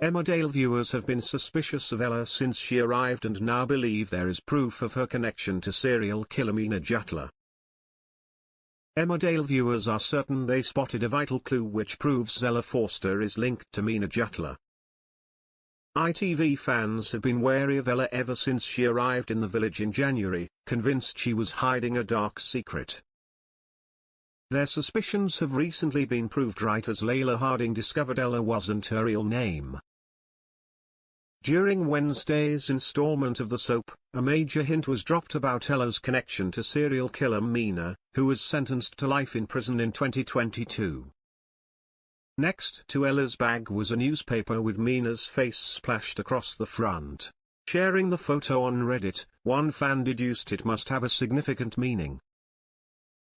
Emmerdale viewers have been suspicious of Ella since she arrived and now believe there is proof of her connection to serial killer Meena Jutla. Emmerdale viewers are certain they spotted a vital clue which proves Ella Forster is linked to Meena Jutla. ITV fans have been wary of Ella ever since she arrived in the village in January, convinced she was hiding a dark secret. Their suspicions have recently been proved right as Layla Harding discovered Ella wasn't her real name. During Wednesday's installment of the soap, a major hint was dropped about Ella's connection to serial killer Meena, who was sentenced to life in prison in 2022. Next to Ella's bag was a newspaper with Meena's face splashed across the front. Sharing the photo on Reddit, one fan deduced it must have a significant meaning.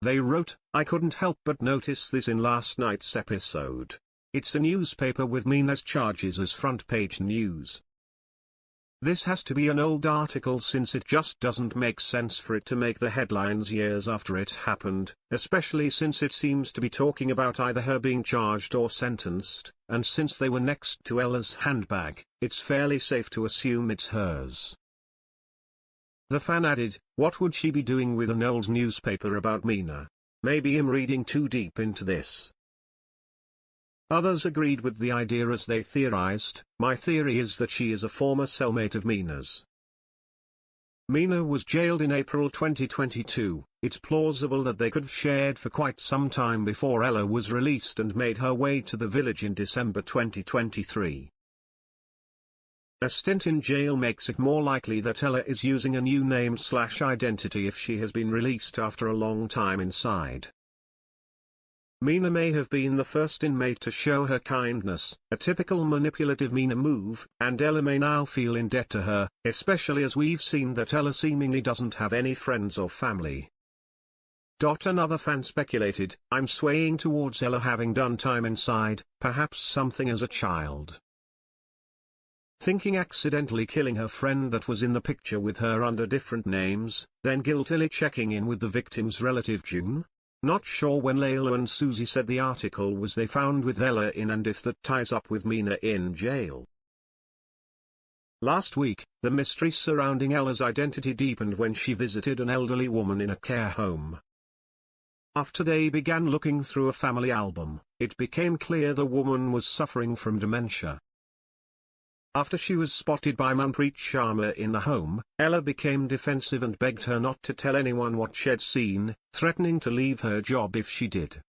They wrote, "I couldn't help but notice this in last night's episode. It's a newspaper with Meena's charges as front page news. This has to be an old article since it just doesn't make sense for it to make the headlines years after it happened, especially since it seems to be talking about either her being charged or sentenced, and since they were next to Ella's handbag, it's fairly safe to assume it's hers." The fan added, "What would she be doing with an old newspaper about Meena? Maybe I'm reading too deep into this." Others agreed with the idea as they theorized, "My theory is that she is a former cellmate of Meena's." Meena was jailed in April 2022, it's plausible that they could have shared for quite some time before Ella was released and made her way to the village in December 2023. A stint in jail makes it more likely that Ella is using a new name/identity if she has been released after a long time inside. Meena may have been the first inmate to show her kindness, a typical manipulative Meena move, and Ella may now feel in debt to her, especially as we've seen that Ella seemingly doesn't have any friends or family. Another fan speculated, "I'm swaying towards Ella having done time inside, perhaps something as a child. Thinking accidentally killing her friend that was in the picture with her under different names, then guiltily checking in with the victim's relative June? Not sure when Layla and Susie said the article was they found with Ella in and if that ties up with Meena in jail." Last week, the mystery surrounding Ella's identity deepened when she visited an elderly woman in a care home. After they began looking through a family album, it became clear the woman was suffering from dementia. After she was spotted by Manpreet Sharma in the home, Ella became defensive and begged her not to tell anyone what she'd seen, threatening to leave her job if she did.